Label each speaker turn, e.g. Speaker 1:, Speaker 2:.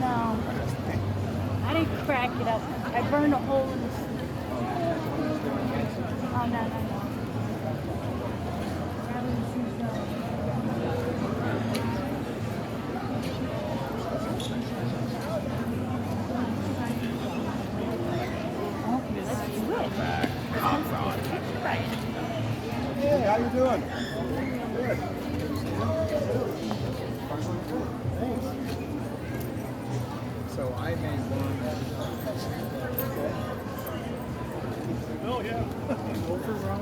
Speaker 1: No, I didn't crack it up. I burned a hole in the. Oh, no, no, no. Okay, let's do it.
Speaker 2: Hey, how you doing? Good. So I made one. Oh yeah. Go for Ron.